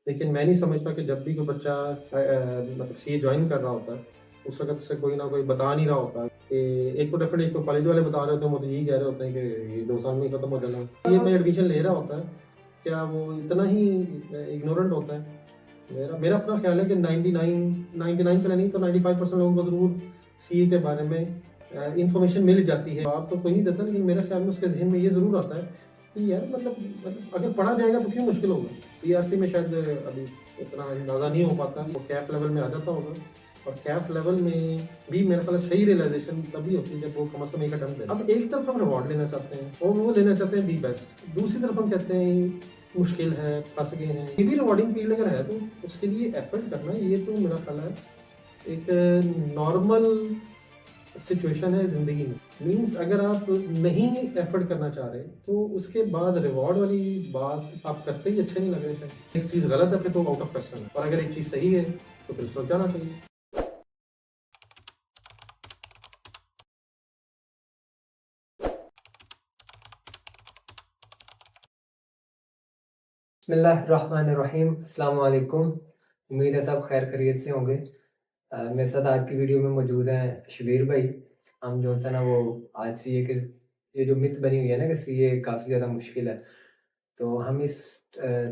लेकिन मैं नहीं समझता कि जब भी कोई बच्चा मतलब सीए ज्वाइन कर रहा होता है, उस वक़्त उसे कोई ना कोई बता नहीं रहा होता कि एक तो डेफ़िनेटली एक तो कॉलेज वाले बता रहे होते हैं, वो तो यही कह रहे होते हैं कि ये 2 साल में ही खत्म हो जाना है। सीए में एडमिशन ले रहा होता है, क्या वो इतना ही इग्नोरेंट होता है? मेरा अपना ख़्याल है कि 99 चलो नहीं तो 95% लोगों को ज़रूर सीए के बारे में इन्फॉर्मेशन मिल जाती है। जवाब तो कोई नहीं देता, लेकिन मेरे ख़्याल में उसके ज़हन में ये ज़रूर आता है कि यार मतलब अगर पढ़ा जाएगा तो क्यों मुश्किल होगा? पीआरसी में शायद अभी इतना अंदाज़ा नहीं हो पाता, वो कैप लेवल में आ जाता होगा और कैप लेवल में भी मेरे ख्याल से सही रियलाइज़ेशन तभी होती है जब वो कम से कम एक अटेम्प्ट दें। अब एक तरफ हम रिवॉर्ड लेना चाहते हैं और वो लेना चाहते हैं दी बेस्ट। दूसरी तरफ हम कहते हैं मुश्किल है, फँस गए हैं। ये भी रिवॉर्डिंग फील्ड अगर है तो उसके लिए एफर्ट करना ये तो मेरा ख्याल है एक नॉर्मल सिचुएशन है ज़िंदगी में। मीन्स अगर आप नहीं एफर्ट करना चाह रहे तो उसके बाद रिवॉर्ड वाली बात आप करते ही अच्छे नहीं लग रहे शायद। एक चीज़ गलत है फिर तो आउट ऑफ क्वेश्चन है और अगर एक चीज़ सही है तो फिर सोच जाना चाहिए। बिस्मिल्लाहिर्रहमानिर्रहीम, अस्सलाम वालेकुम। उम्मीद है सब खैर खैरियत से होंगे। मेरे साथ आज की वीडियो में मौजूद हैं शबीर भाई। हम जो है ना वो आज सीए के ये जो मिथ बनी हुई है ना कि सीए काफ़ी ज़्यादा मुश्किल है, तो हम इस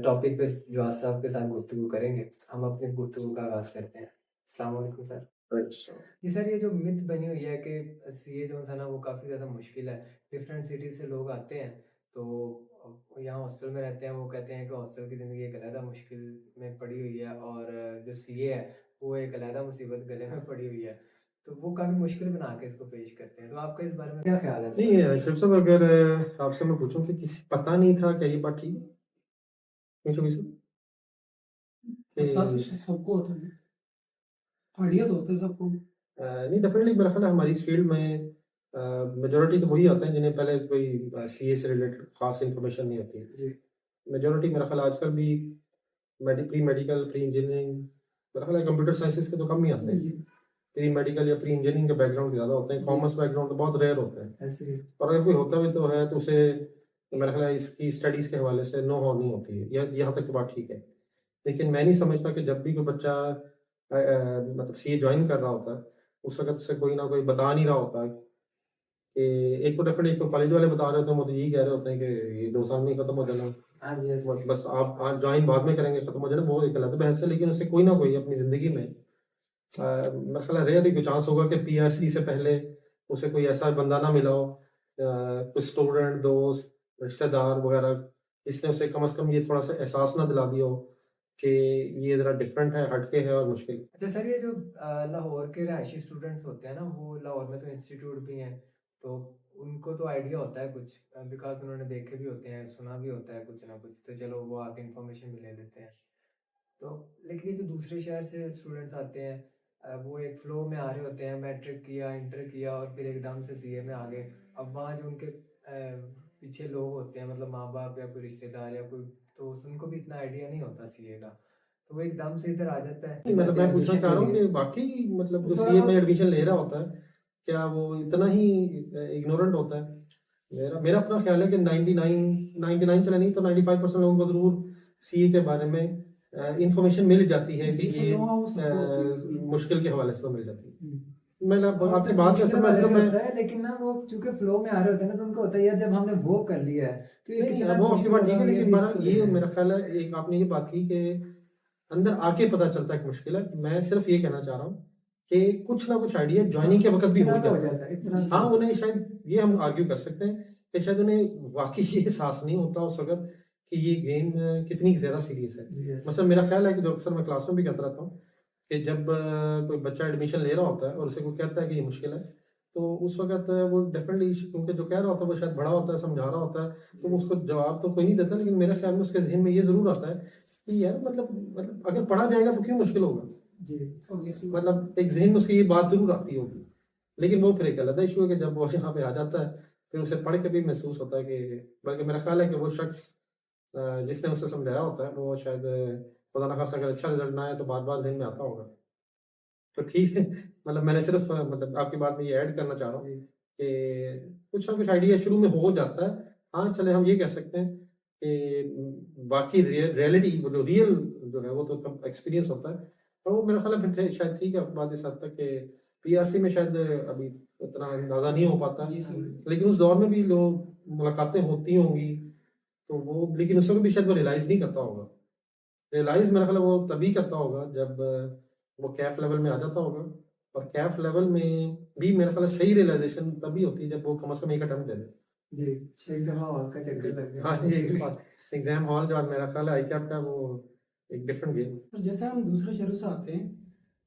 टॉपिक पे जवाब साहब के साथ गुफ्तगू करेंगे। हम अपनी गुफ्तगू का आगाज़ करते हैं। अस्सलाम वालेकुम सर। अच्छा। जी सर, ये जो मिथ बनी हुई है कि सीए जो है ना वो काफ़ी ज़्यादा मुश्किल है। डिफरेंट सिटी से लोग आते हैं, तो यहाँ हॉस्टल में रहते हैं, वो कहते हैं कि हॉस्टल की ज़िंदगी एक अलग मुश्किल में पड़ी हुई है और जो सीए है वो एक अलग मुसीबत गले में पड़ी हुई है। तो वो काफ़ी मुश्किल बना के इसको पेश करते हैं। तो आपका इस बारे में क्या ख़्याल है नहीं सर? शरीफ साहब अगर आपसे मैं पूछूं कि किसी पता नहीं था क्या ये बात ठीक है? क्यों शबीर साहब? पता तो कि सबको होता है, आइडिया तो होता है सबको। नहीं डेफिनेटली मेरा ख्याल है हमारी इस फील्ड में मेजॉरिटी तो वही आते हैं जिन्हें पहले कोई सीए से रिलेटेड खास इन्फॉर्मेशन नहीं होती। जी। मेजॉरिटी मेरा ख्याल आजकल भी प्री मेडिकल, प्री इंजीनियरिंग, मेरा ख्याल है कंप्यूटर साइंसेस के तो कम ही आते हैं। जी, प्री मेडिकल या प्री इंजीनियरिंग के बैकग्राउंड ज़्यादा होते हैं, जी। कॉमर्स बैकग्राउंड तो बहुत रेयर होते हैं। ऐसे ही। और अगर कोई होता भी तो है तो उसे मेरा ख्याल है इसकी स्टडीज़ के हवाले से नो हो नहीं होती है, यहाँ तक तो बात ठीक है। लेकिन मैं नहीं समझता कि जब भी कोई बच्चा मतलब सीए जॉइन कर रहा होता है, उस वक़्त उसे कोई ना कोई बता नहीं रहा होता कि एक तो डेफिनेटली एक तो कॉलेज वाले बता रहे होते हैं, वो तो यही कह रहे होते हैं कि ये 2 साल में ही खत्म हो जाना है। हाँ जी, ऐसे ही। बस आप आज जॉइन बाद में करेंगे, खत्म हो जाना, वो एक अलग बहस है। लेकिन उसे कोई ना कोई अपनी ज़िंदगी में मेरा ख्याल है रेयर ही कोई चांस होगा कि पीआरसी से पहले उसे कोई ऐसा बंदा ना मिला हो, कोई स्टूडेंट, दोस्त, रिश्तेदार वगैरह, जिसने उसे कम से कम ये थोड़ा-सा एहसास ना दिला दिया हो कि ये ज़रा डिफरेंट है, हटके है और मुश्किल है। अच्छा सर, ये जो लाहौर के रहायशी स्टूडेंट्स होते हैं ना, वो लाहौर में तो इंस्टीट्यूट भी हैं, तो उनको तो आइडिया होता है कुछ, बिकॉज़ उन्होंने देखे भी होते हैं, सुना भी होता है कुछ ना कुछ, तो चलो वो आके इन्फॉर्मेशन भी ले लेते हैं। तो लेकिन ये जो दूसरे शहर से स्टूडेंट्स आते हैं, वो एक फ्लो में आ रहे होते हैं, मैट्रिक किया, इंटर किया और फिर एकदम से सीए में आ गए। अब वहाँ जो उनके पीछे लोग होते हैं, मतलब माँ-बाप या कोई रिश्तेदार या कोई दोस्त, उनको भी इतना आइडिया नहीं होता सीए का। तो वो एकदम से इधर आ जाता है, नहीं, मतलब कहते हैं मैं पूछना एडमिशन चाह के रहा हूँ लिए। कि वाक़ई मतलब तो जो थोड़ा सीए में बहुत एडमिशन ले रहा होता है, क्या वो इतना ही इग्नोरेंट होता है? मेरा मेरा अपना ख़्याल है कि 99 चलो नहीं तो 95% लोगों को ज़रूर सीए के बारे में इन्फॉर्मेशन मिल जाती है कि जिसको ये नो है वो सबको होती है। मुश्किल के हवाले से तो मिल जाती है। हुँ। मैं अब वो आपकी तक बात से मुश्किल समझ वाले रहा से मैं होता है, लेकिन ना वो चूँकि फ्लो में आ रहे होते हैं ना, तो उनको होता है यार जब हमने वो कर लिया है, तो ये नहीं, कितना वो आपकी मुश्किल बात होगा, ठीक है, हम ये लेकिन भी इसको बहरहाल ये देखें। मेरा ख़्याल है एक आपने ये बात की कि अंदर आके पता चलता है कि मुश्किल है। मैं सिर्फ़ ये कहना चाह रहा हूँ कि कुछ ना कुछ आइडिया जॉइनिंग के वक़्त भी हो इतना तो हो जाता है। जाता है, इतना हाँ, तो। उन्हें शायद ये हम आर्ग्यू कर सकते हैं कि शायद उन्हें वाक़ई ये एहसास नहीं होता उस वक़्त कि ये गेम कितनी ज़्यादा सीरियस है। यस। मसलन मेरा ख़्याल है कि जो अक्सर मैं क्लास में भी कहता रहता हूँ कि जब कोई बच्चा एडमिशन ले रहा होता है और उसे कोई कहता है कि ये मुश्किल है, तो उस वक़्त वो डेफ़िनेटली क्योंकि जो कह रहा होता है वो शायद बड़ा होता है, समझा रहा होता है, तो उसको जवाब तो कोई नहीं देता, लेकिन मेरे ख़्याल में उसके ज़हन में ये ज़रूर आता है कि यार मतलब अगर पढ़ा जाएगा तो क्यों मुश्किल होगा? जी। ऑब्वियसली बात है। मतलब एक ज़हन में उसकी ये बात ज़रूर आती होगी। लेकिन वो फिर एक अलग इश्यू है कि जब वो यहाँ पे आ जाता है, फिर उसे पढ़ के भी महसूस होता है कि बल्कि मेरा ख़्याल है कि वो शख़्स जिसने उसे समझाया होता है, वो शायद खुदा ना ख़ास्ता अगर अच्छा रिज़ल्ट ना आए तो बार-बार ज़हन में आता होगा। तो ठीक है, मतलब मैंने सिर्फ़ मतलब आपकी बात में ये ऐड करना चाह रहा हूँ जी। कि कुछ ना कुछ आइडिया शुरू में हो जाता है। हाँ, चलें हम ये कह सकते हैं कि बाकी रियलिटी जो रियल जो है वो तो एक्सपीरियंस होता है। और वो मेरा ख्याल है फिर शायद ठीक है बात इस हद तक कि पीआरसी में शायद अभी इतना अंदाजा नहीं हो पाता, जी सर। लेकिन उस दौर में भी लोग मुलाकातें होती होंगी तो वो, लेकिन उस वक्त भी शायद वो रियलाइज नहीं करता होगा। रियलाइज मेरा ख्याल है वो तभी करता होगा जब वो कैफ लेवल में आ जाता होगा, और कैफ लेवल में भी मेरा ख्याल है सही रियलाइजेशन तभी होती है जब वो कम से कम एक अटेम्प्ट दे दे। जी, एक दफ़ा हॉल का चक्कर लग गया। हाँ ये एग्जाम हॉल जो मेरा ख्याल है आई कैप का वो एक डिफरेंट गेम। तो जैसे हम दूसरे शहरों से आते हैं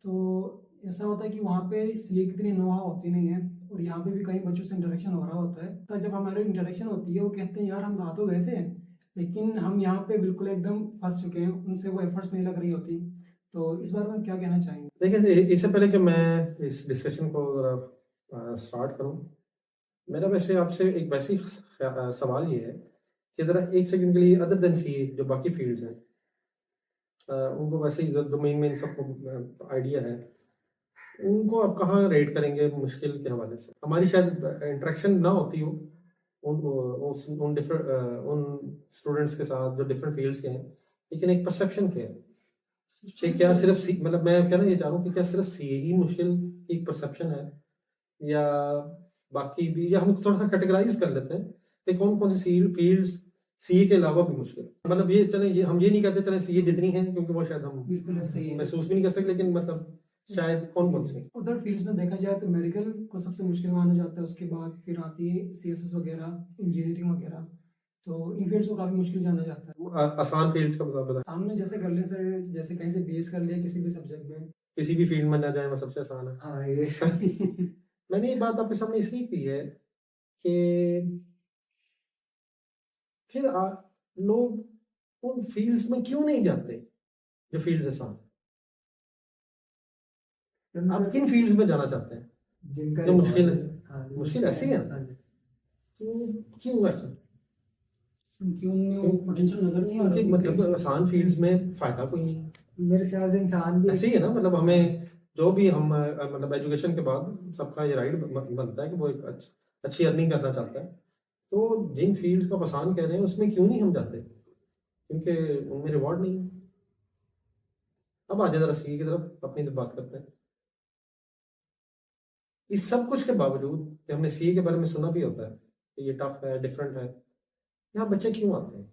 तो ऐसा होता है कि वहाँ पे सीए की इतनी नोहा होती नहीं है, और यहाँ पे भी कई बच्चों से इंटरेक्शन हो रहा होता है। तो जब हमारी इंटरेक्शन होती है वो कहते हैं यार हम वहाँ तो गए थे लेकिन हम यहाँ पे बिल्कुल एकदम फंस चुके हैं, उनसे वो एफर्ट्स नहीं लग रही होती। तो इस बारे में क्या कहना चाहेंगे? देखिए इससे पहले कि मैं इस डिस्कशन को स्टार्ट करूं, मेरा वैसे आपसे एक वैसी सवाल ये है कि ज़रा एक सेकंड के लिए अदर देन सीए जो बाकी फील्ड्स हैं उनको वैसे ही जो मेन सबको आइडिया है उनको आप कहाँ रेट करेंगे मुश्किल के हवाले से? हमारी शायद इंटरेक्शन ना होती हो उन स्टूडेंट्स के साथ जो डिफरेंट फील्ड्स के हैं, लेकिन एक परसेप्शन के है कि क्या सिर्फ मतलब मैं कहना ये चाह रहा हूँ कि क्या सिर्फ सीए ही मुश्किल एक परसेप्शन है, या बाकी भी, या हम थोड़ा सा कैटेगराइज कर लेते हैं कि कौन कौन सी फील्ड्स सीए के अलावा भी मुश्किल। मतलब ये चले ये हम ये नहीं कहते चले सीए जितनी है क्योंकि वो शायद हम बिल्कुल ऐसा ही है। महसूस भी नहीं कर सकते, लेकिन मतलब शायद कौन कौन सी उधर फील्ड्स में देखा जाए तो मेडिकल को सबसे मुश्किल माना जाता है, उसके बाद फिर आती है सीएसएस वगैरह, इंजीनियरिंग वगैरह। तो इन फील्ड्स को काफी मुश्किल जाना जाता है। आसान फील्ड्स का बताएं। सामने जैसे कर ले सर, जैसे कहीं से बीएस कर लिया किसी भी सब्जेक्ट में, किसी भी फील्ड में ना जाए वो सबसे आसान है। हाँ, ये मैंने ये बात आपके सामने इसलिए की है कि फिर लोग उन फील्ड्स में क्यों नहीं जाते जो फील्ड्स आसान। आप किन फील्ड्स में जाना चाहते हैं जिनका जो मुश्किल है? हाँ, मुश्किल ऐसी है हाँ जी। तो क्यों ऐसा? क्योंकि उनमें वो पोटेंशियल नजर नहीं आ रहा। क्योंकि मतलब आसान फील्ड्स में फायदा कोई नहीं है। मेरे ख्याल से इंसान भी ऐसे ही है ना, मतलब हमें जो भी हम मतलब एजुकेशन के बाद सबका ये राइट बनता है कि वो एक अच्छी अर्निंग करना चाहता है, तो जिन फील्ड्स को आप आसान कह रहे हैं उसमें क्यों नहीं हम जाते? क्योंकि उनमें रिवॉर्ड नहीं है। अब आ जाए जरा सीए की तरफ अपनी तरफ बात करते हैं। इस सब कुछ के बावजूद कि हमने सीए के बारे में सुना भी होता है कि ये टफ है, डिफरेंट है, यहाँ बच्चे क्यों आते हैं?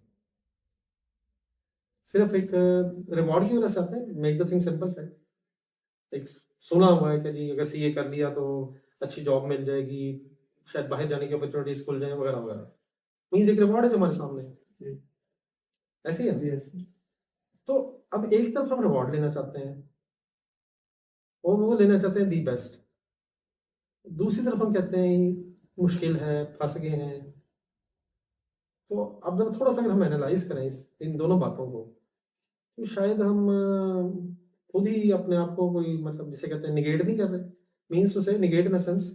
सिर्फ एक रिवॉर्ड की वजह से आते हैं? मेक द थिंग सिंपल है। एक सुना हुआ है कि जी अगर सीए कर लिया तो अच्छी जॉब मिल जाएगी, शायद बाहर जाने की अपॉर्चुनिटीज खुल जाए वगैरह वगैरह। मीन्स एक रिवॉर्ड है जो हमारे सामने है। ऐसे ही है। जी ऐसे। तो अब एक तरफ हम रिवॉर्ड लेना चाहते हैं और वो लेना चाहते हैं दी बेस्ट, दूसरी तरफ हम कहते हैं मुश्किल है, फंस गए हैं। तो अब जब थोड़ा सा अगर हम एनालाइज करें इन दोनों बातों को, तो शायद हम खुद ही अपने आप को कोई मतलब जिसे कहते हैं निगेट नहीं कर रहे। मीन्स उसे निगेट इन सेंस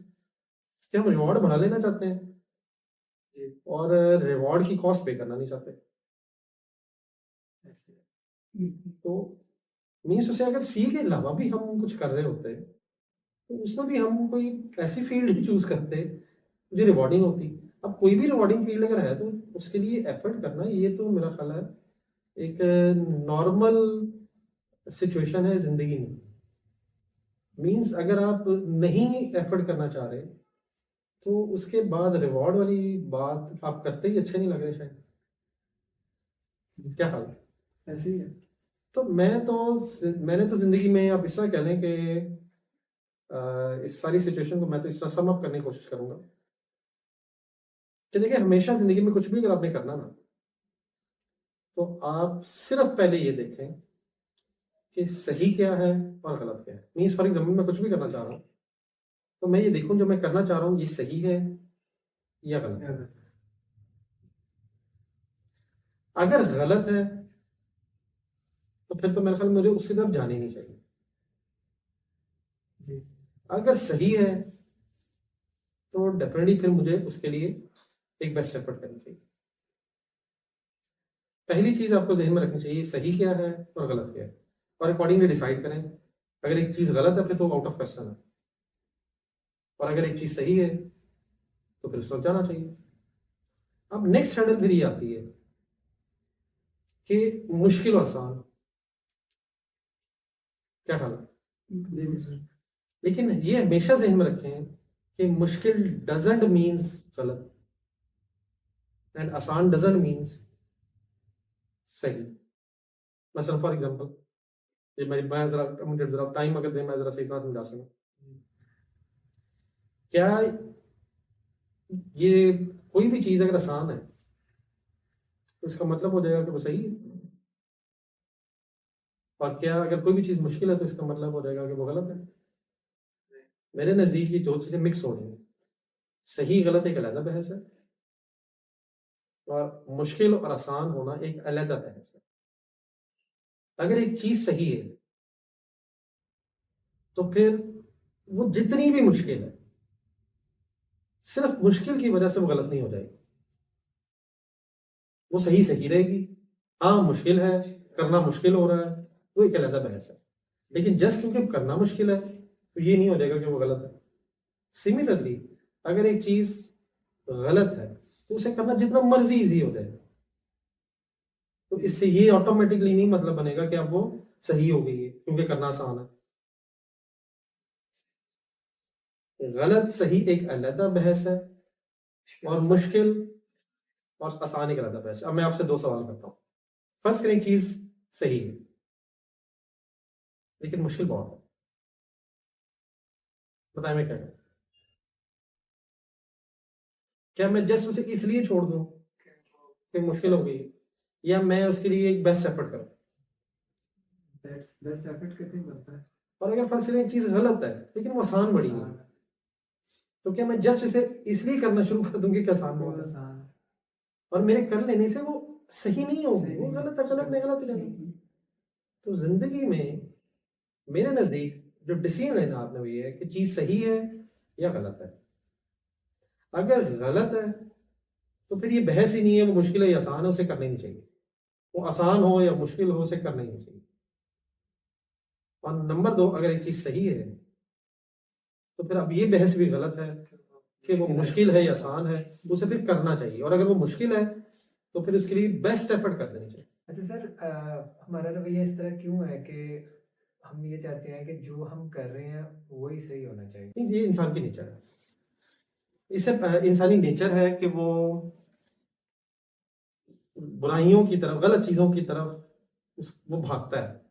कि हम रिवॉर्ड बढ़ा लेना चाहते हैं और रिवॉर्ड की कॉस्ट पे करना नहीं चाहते। तो मीन्स उसे अगर सी के अलावा भी हम कुछ कर रहे होते तो उसमें भी हम कोई ऐसी फील्ड चूज करते जो रिवॉर्डिंग होती। अब कोई भी रिवॉर्डिंग फील्ड अगर है तो उसके लिए एफर्ट करना, ये तो मेरा ख्याल है एक नॉर्मल सिचुएशन है जिंदगी में। मीन्स अगर आप नहीं एफर्ट करना चाह रहे तो उसके बाद रिवॉर्ड वाली बात आप करते ही अच्छे नहीं लग रहे शायद। क्या हाल है? ऐसे ही है। तो मैंने तो जिंदगी में आप इस तरह कह लें कि इस सारी सिचुएशन को मैं तो इस तरह सम अप करने की कोशिश करूंगा कि देखिए हमेशा जिंदगी में कुछ भी अगर आपने करना ना, तो आप सिर्फ पहले ये देखें कि सही क्या है और गलत क्या है। मीन्स फॉर एग्जाम्पल मैं कुछ भी करना चाह रहा हूँ तो मैं ये देखूं जो मैं करना चाह रहा हूँ ये सही है या गलत है। अगर गलत है तो फिर तो मेरे ख्याल मुझे उसकी तरफ जाने नहीं चाहिए। जी। अगर सही है तो डेफिनेटली फिर मुझे उसके लिए एक बेस्ट एफर्ट करनी चाहिए। पहली चीज आपको जहन में रखनी चाहिए सही क्या है और गलत क्या है, और अकॉर्डिंगली डिसाइड करें। अगर एक चीज गलत है फिर तो आउट ऑफ क्वेश्चन है, और अगर एक चीज सही है तो फिर उस तरफ जाना चाहिए। अब नेक्स्ट हर्डल फिर ये आती है कि मुश्किल और आसान, क्या ख्याल है? बिल्कुल सर। लेकिन ये हमेशा ज़हन में रखें कि मुश्किल डजंट मीन्स गलत एंड आसान डजंट मीन्स सही। मसलन फॉर एग्जांपल, ये मैं जरा मुझे जरा टाइम अगर दें, मैं जरा सही तरह समझा सकूं। क्या ये कोई भी चीज़ अगर आसान है तो इसका मतलब हो जाएगा कि वो सही है, और क्या अगर कोई भी चीज़ मुश्किल है तो इसका मतलब हो जाएगा कि वो गलत है? मेरे नज़दीक ये दो चीज़ें मिक्स हो रही हैं। सही गलत एक अलग बहस है, और मुश्किल और आसान होना एक अलग बहस है। अगर एक चीज़ सही है तो फिर वो जितनी भी मुश्किल है, सिर्फ मुश्किल की वजह से वो गलत नहीं हो जाएगी, वो सही सही रहेगी। हाँ, मुश्किल है, करना मुश्किल हो रहा है, वो एक अलग बहस है। लेकिन जस्ट क्योंकि करना मुश्किल है तो ये नहीं हो जाएगा कि वो गलत है। सिमिलरली, अगर एक चीज गलत है तो उसे करना जितना मर्जी इजी हो जाए, तो इससे ये ऑटोमेटिकली नहीं मतलब बनेगा कि अब वो सही हो गई है क्योंकि करना आसान है। गलत सही एक अलग बहस है, और मुश्किल और आसान एक अलग बहस है। अब मैं आपसे दो सवाल करता हूँ। फर्स्ट करें, चीज सही है लेकिन मुश्किल बहुत है, बताएं मैं क्या करूं? क्या मैं जस्ट उसे इसलिए छोड़ दूं कि मुश्किल हो गई, या मैं उसके लिए एक बेस्ट एफर्ट करूं? बेस्ट एफर्ट कितनी बनता है? और अगर फर्स्ट करें चीज गलत है लेकिन वो आसान बड़ी है, तो क्या मैं जस्ट इसे इसलिए करना शुरू कर दूंगी कि आसान बहुत है, आसान और मेरे कर लेने से वो सही नहीं होगी, सही वो नहीं गलत है, गलत नहीं, गलत ही रहना। तो जिंदगी में मेरे नजदीक जो डिसीजन लेना आपने वो ये है कि चीज सही है या गलत है। अगर गलत है तो फिर ये बहस ही नहीं है, वो मुश्किल है या आसान है, उसे करना ही नहीं चाहिए। वो आसान हो या मुश्किल हो, उसे करना ही नहीं चाहिए। और नंबर दो, अगर एक चीज सही है तो फिर अब ये बहस भी गलत है कि वो मुश्किल है या आसान है, उसे फिर करना चाहिए। और अगर वो मुश्किल है तो फिर उसके लिए बेस्ट एफर्ट कर देनी चाहिए। अच्छा सर, हमारा रवैया इस तरह क्यों है कि हम ये चाहते हैं कि जो हम कर रहे हैं वही सही होना चाहिए? नहीं, ये इंसान की नेचर है। इससे इंसानी नेचर है कि वो बुराइयों की तरफ, गलत चीजों की तरफ वो भागता है,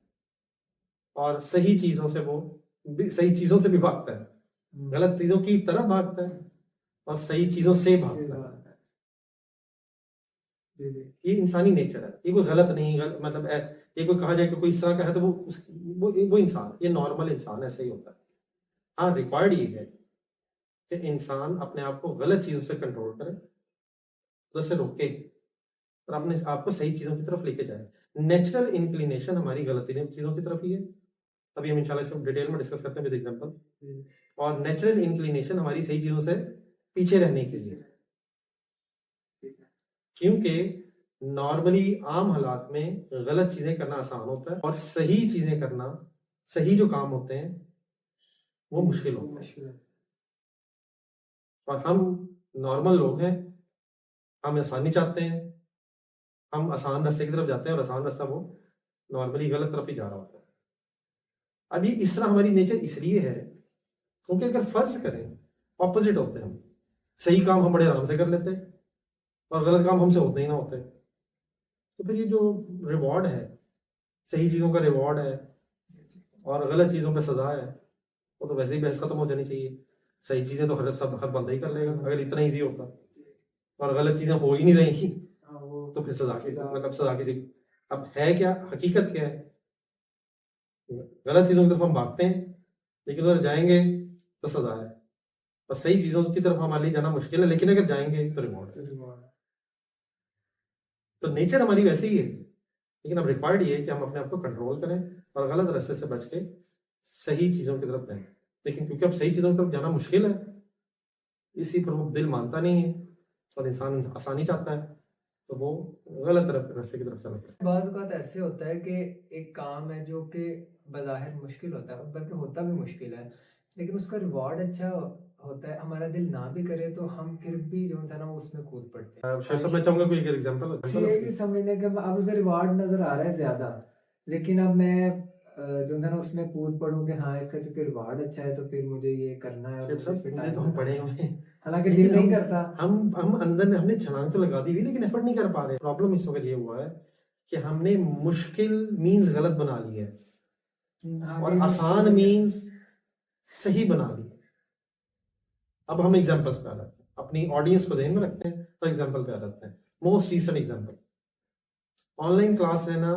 और सही चीजों से वो सही चीजों से भी भागता है, गलत चीजों की तरफ भागता है और सही चीजों से भागता है। ये इंसानी नेचर है, ये कोई गलत नहीं मतलब ये कोई कहा जाए कि कोई इस तरह का है तो वो इंसान, ये नॉर्मल इंसान ऐसा ही होता है। हाँ, रिक्वायर्ड ये है कि इंसान अपने आप को गलत चीजों से कंट्रोल करे, उसे रोके और अपने आप को सही चीजों की तरफ लेके जाए। नेचुरल इंक्लिनेशन हमारी गलत चीजों की तरफ ही है। अभी हम इंशाल्लाह इसे डिटेल में डिस्कस करते हैं विद एग्जांपल। और नेचुरल इंक्लिनेशन हमारी सही चीजों से पीछे रहने के लिए, क्योंकि नॉर्मली आम हालात में गलत चीजें करना आसान होता है और सही चीजें करना, सही जो काम होते हैं वो मुश्किल होते हैं। और हम नॉर्मल लोग हैं, हम आसानी चाहते हैं, हम आसान रास्ते की तरफ जाते हैं, और आसान रास्ता वो नॉर्मली गलत तरफ ही जा रहा होता है। अब ये इस तरह हमारी नेचर इसलिए है क्योंकि अगर फर्ज करें ऑपोजिट होते हैं, हम सही काम हम बड़े आराम से कर लेते हैं और गलत काम हमसे होते ही ना होते, तो फिर ये जो रिवॉर्ड है, सही चीज़ों का रिवॉर्ड है और गलत चीज़ों पे सजा है, वो तो वैसे ही बहस खत्म हो जानी चाहिए। सही चीज़ें तो हर बंदा ही कर लेगा अगर इतना ईजी होता, और गलत चीज़ें हो ही नहीं रही तो फिर सजा की मतलब सजा की अब है क्या, हकीकत क्या है? गलत चीज़ों की तरफ हम भागते हैं लेकिन अगर जाएंगे तो सजा है, और सही चीज़ों की तरफ हमारे लिए जाना मुश्किल है लेकिन अगर जाएंगे तो रिवॉर्ड है। तो नेचर हमारी वैसे ही है, लेकिन अब रिक्वायर्ड ये है कि हम अपने आप को कंट्रोल करें और गलत रास्ते से बच के सही चीज़ों की तरफ जाएं। लेकिन क्योंकि अब सही चीज़ों की तरफ जाना मुश्किल है, इसी पर वो दिल मानता नहीं है और इंसान आसानी चाहता है, तो वो गलत तरफ रास्ते की तरफ चलता है। बाज़ औक़ात ऐसे होता है कि एक काम है जो कि बज़ाहिर मुश्किल होता है, बल्कि होता भी मुश्किल है, लेकिन उसका रिवॉर्ड अच्छा होता है हमारा दिल ना भी करे तो हम फिर भी जो है ना वो उसमें कूद पड़ते हैं। शेर साहब मैं चाहूंगा कोई एक एग्जांपल ये कि समझने के अब उसका रिवार्ड नजर आ रहा है ज्यादा, लेकिन अब मैं जो है ना उसमें कूद पड़ूं कि हाँ इसका चूंकि रिवार्ड अच्छा है तो फिर मुझे ये करना है और शेर मुझे साहब इस पे ये टाइम तो हम देना पढ़े है। हुए हैं, हालांकि दिल लेकिन नहीं हम करता। हम अंदर ने हमने छलांग तो लगा दी हुई लेकिन एफर्ट नहीं कर पा रहे। प्रॉब्लम इस वक्त ये हुआ है कि हमने मुश्किल मींस गलत बना ली है और आगे आसान मींस सही बना ली। अब हम एग्जांपल्स पे आ जाते हैं, अपनी ऑडियंस को ध्यान में रखते हैं तो एग्जांपल पे आ जाते हैं। Most recent example, online class लेना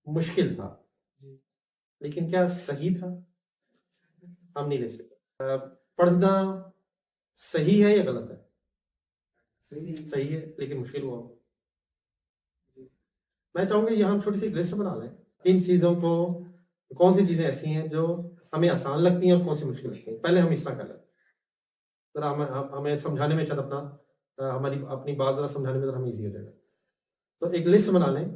मुश्किल था लेकिन क्या सही था? हम नहीं ले सकते। पढ़ना सही है या गलत है? सही है लेकिन मुश्किल हुआ। मैं चाहूंगा यहाँ हम छोटी सी लिस्ट बना लें इन चीजों को, कौन सी चीजें ऐसी हैं जो हमें आसान लगती हैं और कौन सी मुश्किल लगती हैं। पहले हम हिस्सा कर लें, जरा हमें समझाने में शायद हमारी अपनी बात जरा समझाने में जरा हमें ईजी हो जाएगा। तो एक लिस्ट बना लें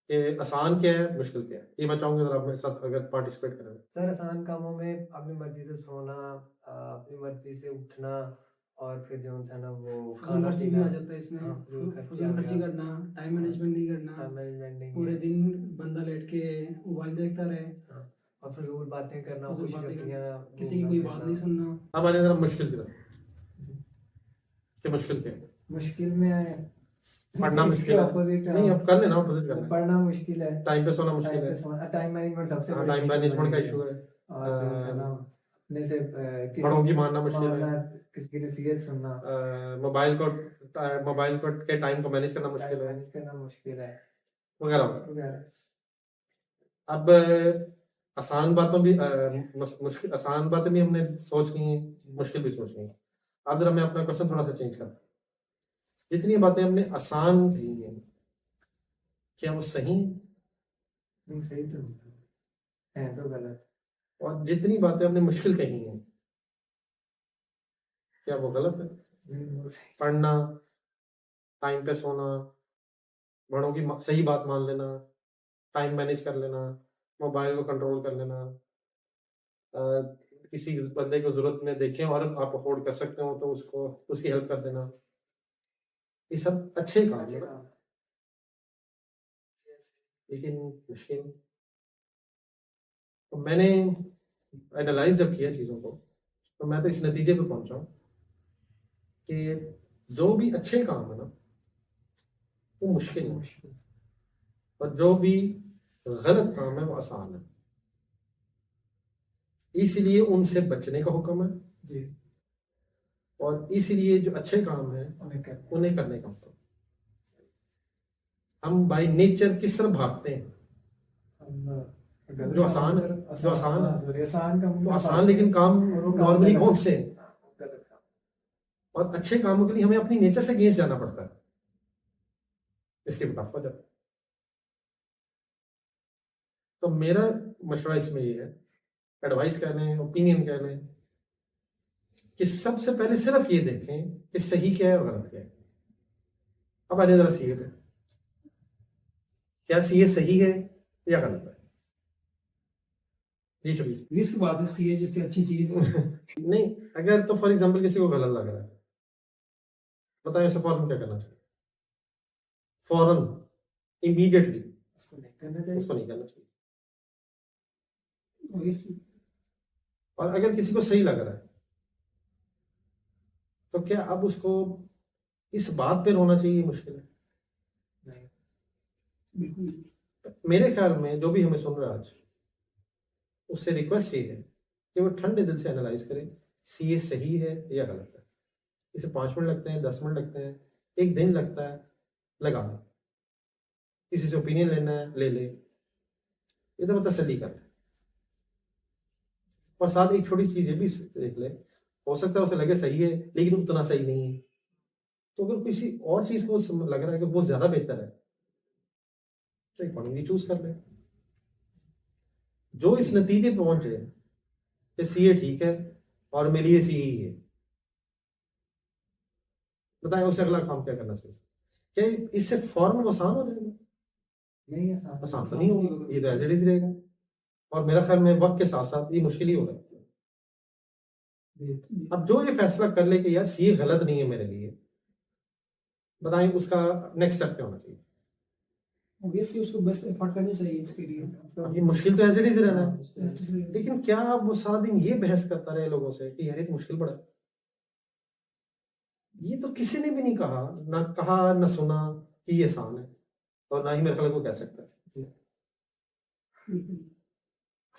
कि आसान क्या है, मुश्किल क्या है। ये मैं चाहूंगा जरा अपने साथ अगर पार्टिसिपेट करें। सर आसान कामों में अपनी मर्जी से सोना, अपनी मर्जी से उठना और फिर जो है ना वो फजूल खाना खर्ची भी पीना। आ जाता है इसमें। हाँ, फजूल खर्ची फजूल आ खर्ची गया। करना, टाइम मैनेजमेंट नहीं करना, टाइम मैनेजमेंट नहीं पूरे है। दिन बंदा लेट के मोबाइल देखता रहे, हाँ, और फजूल बातें करना, फजूल खुशी बातें गतियाँ किसी की कोई बात नहीं सुनना। अब आने जरा मुश्किल की तरफ कि मुश्किल क्या है। मुश्किल में पढ़ना मुश्किल है। ऑपोजिट नहीं अब कर लेना, ऑपोजिट करना। पढ़ना मुश्किल है, टाइम पे सोना मुश्किल टाइम है। पे सोना, टाइम मैनेजमेंट सबसे हाँ, बड़ी टाइम मुश्किल मैनेजमेंट का बनी इशू है। और जो है ना अपने से बड़ों की मानना मुश्किल है। किसी की नसीहत सुनना, मोबाइल को के टाइम को मैनेज करना मुश्किल है, मैनेज करना मुश्किल है वगैरह। वगैरह। अब आसान बातों भी मुश्किल, आसान बातें भी हमने सोचनी है, मुश्किल भी सोचनी है। अब जरा मैं अपना क्वेश्चन थोड़ा सा चेंज कर, जितनी बातें हमने आसान कही हैं क्या वो सही हैं? नहीं सही तो है तो गलत। और जितनी बातें हमने मुश्किल कही हैं क्या वो गलत है? पढ़ना, टाइम पे सोना, बड़ों की सही बात मान लेना, टाइम मैनेज कर लेना, मोबाइल को कंट्रोल कर लेना, किसी बंदे को जरूरत में देखें और आप अफोर्ड कर सकते हो तो उसको उसकी हेल्प कर देना, ये सब अच्छे काम है ना? लेकिन मुश्किल। तो मैंने एनालाइज जब किया चीज़ों को तो मैं तो इस नतीजे पे पहुंचा कि जो भी अच्छे काम है ना वो मुश्किल है और जो भी गलत काम है वो आसान है। इसीलिए उनसे बचने का हुक्म है जी, और इसीलिए जो अच्छे काम है उन्हें करने का हुक्म। हम बाय नेचर किस तरफ भागते हैं? जो आसान है, जो आसान है, आसान काम तो आसान लेकिन काम नॉर्मली कौन से हैं? और अच्छे कामों के लिए हमें अपनी नेचर से अगेंस्ट जाना पड़ता है, इसके मुताबिक हो जाता है। तो मेरा मशवरा इसमें ये है, एडवाइस कह लें, ओपिनियन कह लें, कि सबसे पहले सिर्फ ये देखें कि सही क्या है और गलत क्या है। अब आने जरा सीए पे, क्या सीए सही है या गलत है? जी शबीर। रिस्क बात है, सीए जैसी अच्छी चीज नहीं, अगर तो फॉर एग्जांपल किसी को गलत लग रहा है, बताएं उसे फौरन क्या करना चाहिए? फौरन, इमीडिएटली उसको नहीं करना चाहिए। उसको नहीं करना चाहिए। Obviously, और अगर किसी को सही लग रहा है तो क्या अब उसको इस बात पे रोना चाहिए? मुश्किल है। नहीं, बिल्कुल। मेरे ख्याल में जो भी हमें सुन रहा है आज, उससे रिक्वेस्ट ये है कि वो ठंडे दिल से एनालाइज करे सीए सही है या गलत है। इसे 5 मिनट लगते हैं, 10 मिनट लगते हैं, एक दिन लगता है, लगा ले। किसी से ओपिनियन लेना है ले ले, ये तो तसल्ली कर ले। और साथ एक छोटी चीज ये भी देख ले, हो सकता है उसे लगे सही है लेकिन उतना सही नहीं है, तो अगर किसी और चीज को लग रहा है कि वो ज्यादा बेहतर है तो अकॉर्डिंगली चूज कर ले। जो इस नतीजे पे पहुंचे कि सीए ठीक है और मेरे लिए सीए ही है, बताएं उसे अगला काम क्या करना चाहिए? क्या इससे फौरन आसान हो जाएगा? नहीं आसान तो नहीं होगा, ये तो एज इट इज रहेगा। और मेरा ख्याल में वक्त के साथ साथ ये मुश्किल ही होगा। अब जो ये फैसला कर ले कि यार सीए गलत नहीं है मेरे लिए, बताएं उसका नेक्स्ट स्टेप क्या होना चाहिए। ऑब्वियसली उसको बेस्ट एफर्ट करनी चाहिए इसके लिए। अब ये मुश्किल तो ऐसे ही रहना है, लेकिन लेकिन क्या अब वो सारा दिन ये बहस करता रहे लोगों से कि यार ये तो मुश्किल पड़ा है। ये तो किसी ने भी नहीं कहा, ना सुना कि ये आसान है, और ना ही मेरे ख्याल को कह सकता है।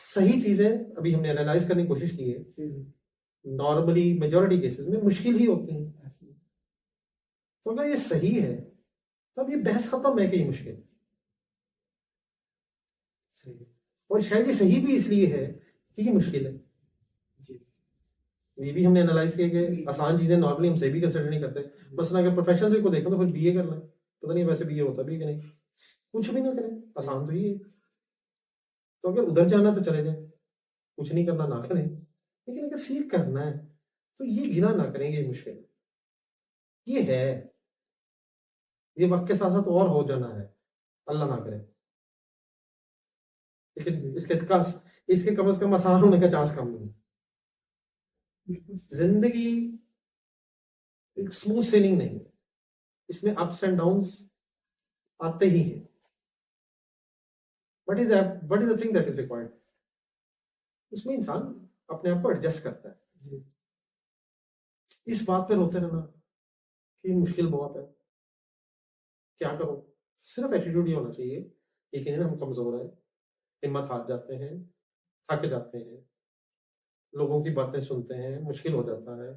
सही चीजें अभी हमने एनालाइज करने की कोशिश की है, नॉर्मली मेजॉरिटी केसेस में मुश्किल ही होती हैं। तो अगर ये सही है तो अब ये बहस खत्म है कि ये मुश्किल है। और शायद ये सही भी इसलिए है कि ये मुश्किल है। ये भी हमने एनालाइज किया कि आसान चीजें नॉर्मली हम सही भी कंसिडर नहीं करते। मसलन अगर प्रोफेशन से को देखो तो फिर बीए कर लें, पता नहीं वैसे बीए होता भी है कि नहीं, कुछ भी ना करें, आसान तो ये है। तो अगर उधर जाना तो चले जाए, कुछ नहीं करना ना करें, लेकिन अगर सीख करना है तो ये गिना ना करेंगे मुश्किल ये है। ये वक्त के साथ साथ और हो जाना है, अल्लाह ना करे, लेकिन इसके कम से कम आसान होने का चांस कम नहीं। जिंदगी एक स्मूथ सेलिंग नहीं है, इसमें अप्स एंड डाउन्स आते ही हैं। What is the thing that is required, उसमें इंसान अपने आप को एडजस्ट करता है। इस बात पे रोते रहना कि मुश्किल बहुत है, क्या करो, सिर्फ एटीट्यूड ये होना चाहिए कि हम कमजोर हैं, हिम्मत हार जाते हैं, थक जाते हैं, लोगों की बातें सुनते हैं, मुश्किल हो जाता है,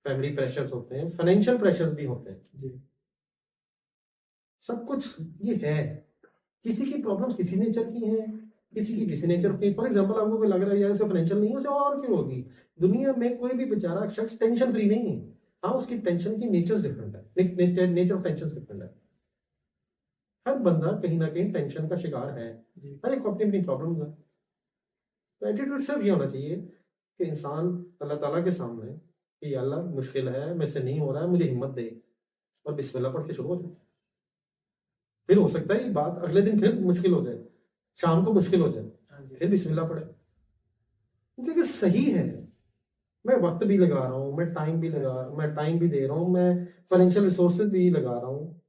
फैमिली प्रेशर्स होते हैं, फाइनेंशियल प्रेशर्स भी होते हैं, सब कुछ ये है। किसी की प्रॉब्लम किसी नेचर की है, किसी की किसी नेचर की। फॉर एग्जांपल आपको कोई लग रहा है यार उसे फाइनेंशियल नहीं है, उसे और क्यों होगी। दुनिया में कोई भी बेचारा शख्स टेंशन फ्री नहीं है। हाँ, उसकी टेंशन की नेचर डिफरेंट है, नेचर ऑफ टेंशन डिफरेंट है। हर बंदा कहीं ना कहीं टेंशन का शिकार है, हर एक को अपनी अपनी प्रॉब्लम है। तो एटीट्यूड सिर्फ ये होना चाहिए कि इंसान अल्लाह ताला के सामने कि या अल्लाह मुश्किल है, मेरे से नहीं हो रहा है, मुझे हिम्मत दे, और बिस्मिल्लाह पढ़ के शुरू हो जाए। फिर हो सकता है ये बात अगले दिन फिर मुश्किल हो जाए, शाम को मुश्किल हो जाए, फिर बिस्मिल्लाह पढ़े, क्योंकि अगर सही है, मैं वक्त भी लगा रहा हूँ, मैं टाइम भी दे रहा हूँ, मैं फाइनेंशियल रिसोर्सेज भी लगा रहा हूँ,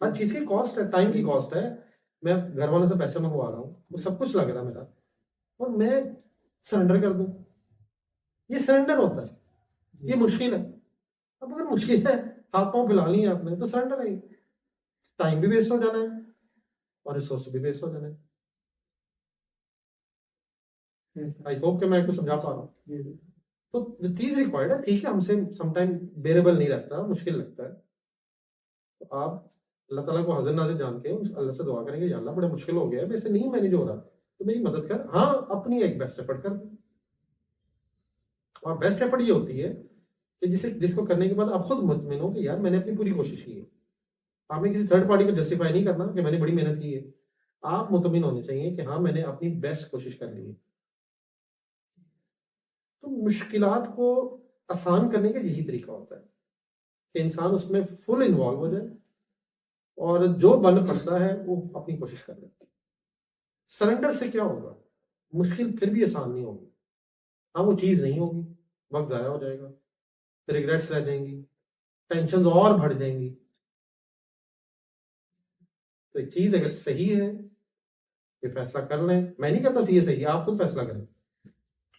हर चीज की कॉस्ट है, टाइम की कॉस्ट है, मैं घर वालों से पैसे मंगवा रहा हूँ, वो सब कुछ लग रहा है मेरा, और मैं सरेंडर कर दूं, ये सरेंडर होता है। ये मुश्किल है। अब अगर मुश्किल है, हाथ पांव फैला लिए आपने, तो सरेंडर है। टाइम भी वेस्ट हो जाना है और रिसोर्स भी वेस्ट हो जाना है। आई होप कि मैं आपको समझा पा रहा हूँ। तो चीज रिक्वायर्ड है, ठीक है, हमसे समटाइम बेरेबल नहीं लगता, मुश्किल लगता है, तो आप अल्लाह ताला को हाजिर नाजिर जान के अल्लाह से दुआ करेंगे, या अल्लाह बड़ा मुश्किल हो गया है, मेरे से नहीं मैनेज हो रहा, तो मेरी मदद कर। हाँ, अपनी एक बेस्ट एफर्ट कर, और बेस्ट एफर्ट ये होती है कि जिसको करने के बाद आप खुद मुतमिन हो कि यार मैंने अपनी पूरी कोशिश की है। आपने किसी थर्ड पार्टी को जस्टिफाई नहीं करना कि मैंने बड़ी मेहनत की है, आप मुतमिन होने चाहिए कि हाँ मैंने अपनी बेस्ट कोशिश कर ली है। तो मुश्किलात को आसान करने का यही तरीका होता है कि इंसान उसमें फुल इन्वॉल्व हो जाए, और जो बन पड़ता है वो अपनी कोशिश कर ले। सरेंडर से क्या होगा, मुश्किल फिर भी आसान नहीं होगी। हाँ, वो चीज नहीं होगी, वक्त जाया हो जाएगा, रिग्रेट्स रह जाएंगी, टेंशन और बढ़ जाएंगी। तो एक चीज अगर सही है, ये फैसला कर लें। मैं नहीं कहता ये सही है, आप खुद फैसला करें।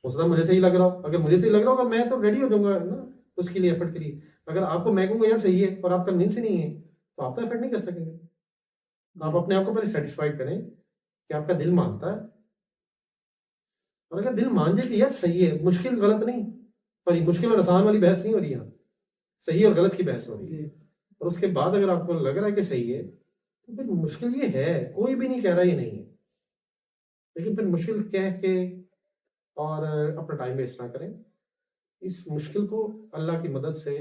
हो सकता है मुझे सही लग रहा हो, अगर मुझे सही लग रहा होगा मैं तो रेडी हो जाऊंगा ना उसके लिए, एफर्ट के लिए। अगर आपको मैं कहूँगा यार सही है और आप कन्विंस ही नहीं है, तो आप तो एफर्ट नहीं कर सकेंगे। आप अपने आप को पहले सेटिस्फाइड करें कि आपका दिल मानता है, और अगर दिल मान जाए कि यार सही है, मुश्किल गलत नहीं, पर ये मुश्किल और आसान वाली बहस नहीं हो रही है, सही और गलत की बहस हो रही है। और उसके बाद अगर आपको लग रहा है कि सही है, तो फिर मुश्किल ये है, कोई भी नहीं कह रहा ये नहीं है, लेकिन फिर मुश्किल कह के और अपना टाइम वेस्ट ना करें। इस मुश्किल को अल्लाह की मदद से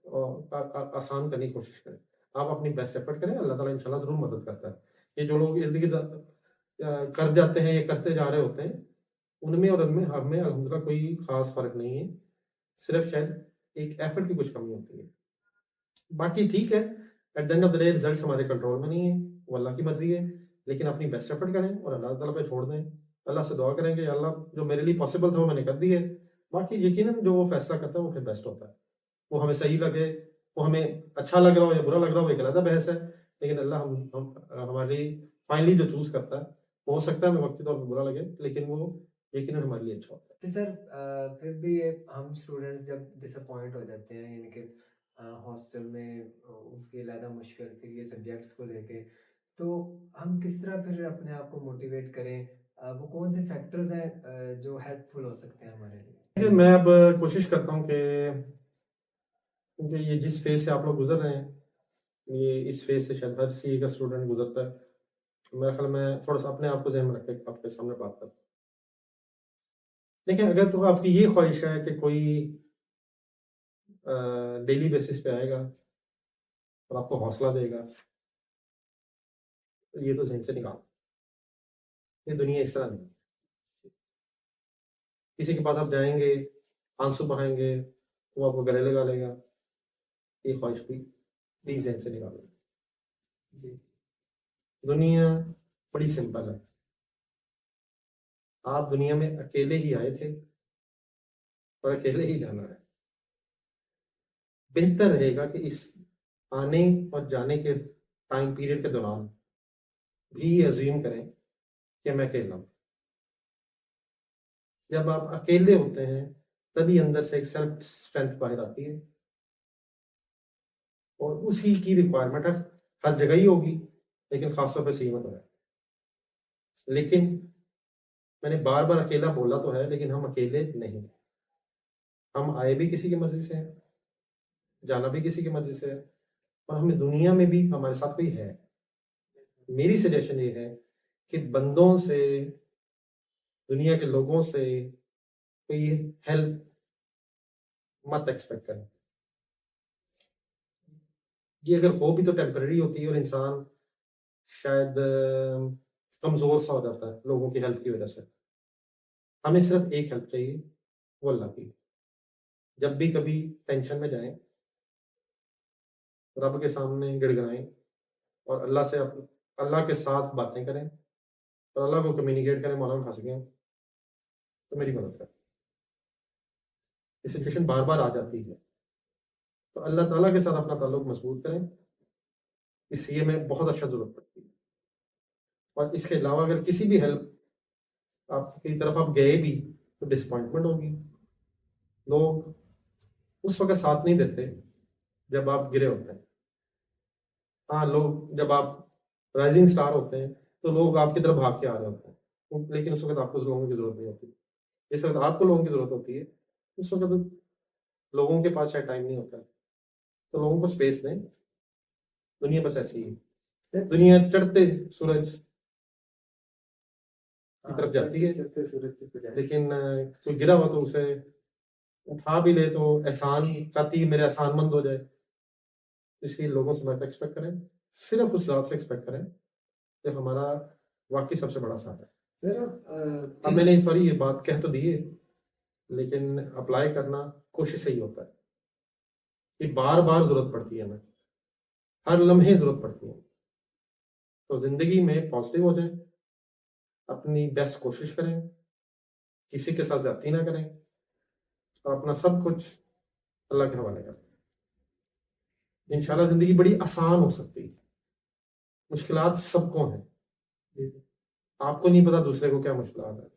आसान करने की कोशिश करें। आप अपनी बेस्ट एफर्ट करें, अल्लाह ताला इंशाल्लाह जरूर मदद करता है। ये जो लोग इर्द गिर्द कर जाते हैं या करते जा रहे होते हैं, उनमें और उनमें हमें अल्हम्दुलिल्लाह कोई खास फर्क नहीं है, सिर्फ शायद एक एफर्ट की कुछ कमी होती है। बाकी ठीक है, at the end of the day result हमारे कंट्रोल में नहीं है, वो अल्लाह की मर्जी है, लेकिन अपनी बेस्ट एफर्ट करें और अल्लाह ताला पे छोड़ दें। अल्लाह से दुआ करेंगे, अल्लाह जो मेरे लिए पॉसिबल था वो मैंने कर दी है, बाकी यकीनन जो वो फैसला करता है वो फिर बेस्ट होता है। वो हमें सही लगे, वो हमें अच्छा लग रहा हो या बुरा लग रहा हो, एक अलग बहस है। लेकिन अल्लाह हम हमारी फाइनली जो चूज़ करता है, हो सकता है हमें वक्ती तौर पर बुरा लगे, लेकिन वो यकीनन हमारे लिए अच्छा होता है। तो सर फिर भी हम स्टूडेंट्स जब डिसअपॉइंट हो जाते हैं, यानी कि हॉस्टल में उसकी ज़्यादा मुश्किल फिर ये सब्जेक्ट्स को लेके, तो हम किस तरह फिर अपने आप को मोटिवेट करें? वो कौन से फैक्टर्स हैं जो हेल्पफुल हो सकते हैं हमारे लिए? देखिए, मैं अब कोशिश करता हूँ कि क्योंकि ये जिस फेज़ से आप लोग गुज़र रहे हैं, ये इस फेज़ से शायद हर सीए का स्टूडेंट गुज़रता है। तो मेरे ख़्याल में थोड़ा-सा अपने आप को ज़हन में रख के आपके सामने बात करता हूँ। देखिए, अगर तो आपकी ये ख़्वाहिश है कि कोई डेली बेसिस पे आएगा और आपको हौसला देगा, तो ये तो ज़हन से निकालो। ये दुनिया इस तरह नहीं है। किसी के पास आप जाएँगे, आंसू बहाएँगे, वो आपको गले लगा लेगा। ये ख्वाहिश भी प्लीज़ ज़हन से निकालो। जी। दुनिया बड़ी सिंपल है। आप दुनिया में अकेले ही आए थे और अकेले ही जाना है। बेहतर रहेगा कि इस आने और जाने के टाइम पीरियड के दौरान भी अज़्यूम करें कि मैं अकेला हूँ। जब आप अकेले होते हैं, तभी अंदर से एक सेल्फ स्ट्रेंथ बाहर आती है और उसी की रिक्वायरमेंट हर जगह ही होगी, लेकिन ख़ास तौर पे सीमित है। लेकिन मैंने बार-बार अकेला बोला तो है, लेकिन हम अकेले नहीं हैं। हम आए भी किसी की मर्ज़ी से हैं, जाना भी किसी की मर्ज़ी से है और हमें दुनिया में भी हमारे साथ कोई है। मेरी सजेशन ये है कि बंदों से, दुनिया के लोगों से कोई हेल्प मत एक्सपेक्ट करें। ये अगर हो भी तो टेम्परेरी होती है और इंसान शायद कमज़ोर सा हो जाता है लोगों की हेल्प की वज़ह से। हमें सिर्फ़ एक हेल्प चाहिए, वो अल्लाह की। जब भी कभी टेंशन में जाएँ, रब के सामने गिड़गिड़ाएँ और अल्लाह के साथ बातें करें और अल्लाह को कम्युनिकेट करें, मौला मैं फँस गया हूँ, तो मेरी मदद कर। ये सिचुएशन बार-बार आ जाती है, तो अल्लाह ताला के साथ अपना ताल्लुक मज़बूत करें, इसलिए में बहुत अच्छा ज़रूरत पड़ती है। और इसके अलावा अगर किसी भी हेल्प आपकी तरफ आप गए भी, तो डिसअपॉइंटमेंट होगी। लोग उस वक़्त साथ नहीं देते, जब आप गिरे होते हैं। हाँ, लोग जब आप राइज़िंग स्टार होते हैं, तो लोग आपकी तरफ भाग के आ रहे होते हैं। लेकिन उस वक़्त आपको उस लोगों की ज़रूरत नहीं होती। जिस वक़्त आपको लोगों की ज़रूरत होती है, उस वक़्त लोगों के पास शायद टाइम नहीं होता है। तो लोगों को स्पेस दें, दुनिया बस ऐसी ही है। दुनिया चढ़ते सूरज की तरफ जाती है, चलते सूरज की तरफ। लेकिन कोई गिरा हुआ तो उसे उठा भी ले तो एहसान चाहती है मेरे एहसानमंद हो जाए। इसलिए लोगों से मत एक्सपेक्ट करें, सिर्फ़ उस ज़ात से एक्सपेक्ट करें, जो हमारा वाक़ई सबसे बड़ा सहारा है। सर अब मैंने सॉरी ये बात कह तो दी है, लेकिन अप्लाई करना कोशिश से ही होता है। ये बार-बार ज़रूरत पड़ती है हमें, हर लम्हे ज़रूरत पड़ती है। तो ज़िंदगी में पॉज़िटिव हो जाएँ, अपनी बेस्ट कोशिश करें, किसी के साथ ज़्यादती ना करें और अपना सब कुछ अल्लाह के हवाले करें। इंशाल्लाह ज़िंदगी बड़ी आसान हो सकती है। मुश्किलात सबको हैं। आपको नहीं पता दूसरे को क्या मुश्किलात है।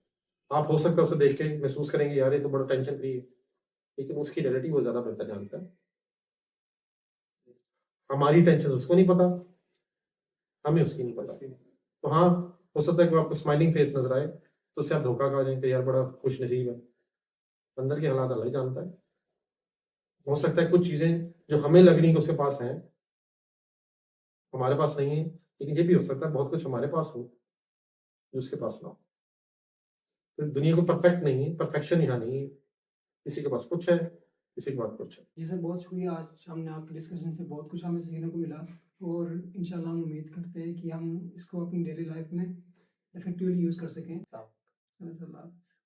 आप हो सकता है उसे देख के महसूस करेंगे यार ये तो बड़ा टेंशन फ्री है, लेकिन उसकी रियलिटी वो ज़्यादा बेहतर जानता है। हमारी टेंशन उसको नहीं पता, हमें उसकी नहीं पता। तो हाँ, हो सकता है कि आपको स्माइलिंग फेस नज़र आए, तो उससे आप धोखा खा जाएँ कि यार बड़ा खुशनसीब है। अंदर के हालात अल्लाह ही जानता है। हो सकता है कुछ चीज़ें जो हमें लग रही हैं कि उसके पास हैं, हमारे पास नहीं है, लेकिन ये भी हो सकता है बहुत कुछ हमारे पास हो, जो उसके पास ना हो। तो दुनिया को परफेक्ट नहीं है, परफेक्शन यहाँ नहीं है। किसी के पास कुछ है, किसी के पास कुछ है। जी सर, बहुत शुक्रिया। आज हमने आपके डिस्कशन से बहुत कुछ हमें सीखने को मिला और इंशाल्लाह हम उम्मीद करते हैं कि हम इसको अपनी डेली लाइफ में इफेक्टिवली यूज़ कर सकें। अल्लाह हाफ़िज़।